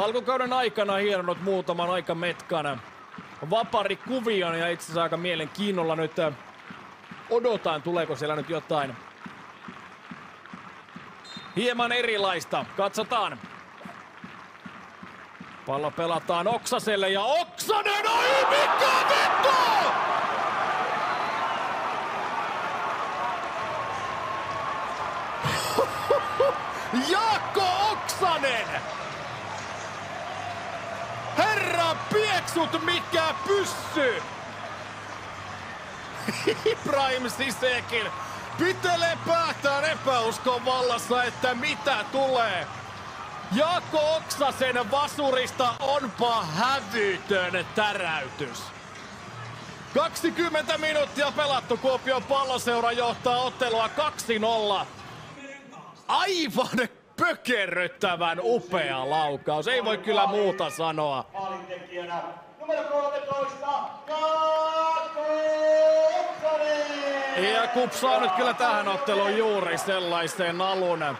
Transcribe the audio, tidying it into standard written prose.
Alkukauden aikana hienonnut muutaman aika metkana vaparikuvion ja itse asiassa aika mielenkiinnolla nyt odotan, tuleeko siellä nyt jotain hieman erilaista. Katsotaan. Pallo pelataan Oksaselle ja Oksanen, oi mikä veto! Jaakko Oksanen! Herra pieksut mikä pyssy! Ibrahim Sisekil pitelee päätään epäuskon vallassa, että mitä tulee. Jaakko Oksasen vasurista onpa hävytön täräytys. 20 minuuttia pelattu, Kuopion Palloseura johtaa ottelua 2-0. Aivan pökerryttävän upea laukaus, ei voi kyllä muuta sanoa. Maalintekijänä numero 13, Jaakko Oksanen! Ja KuPS saa nyt kyllä tähän otteluun juuri sellaisen alun.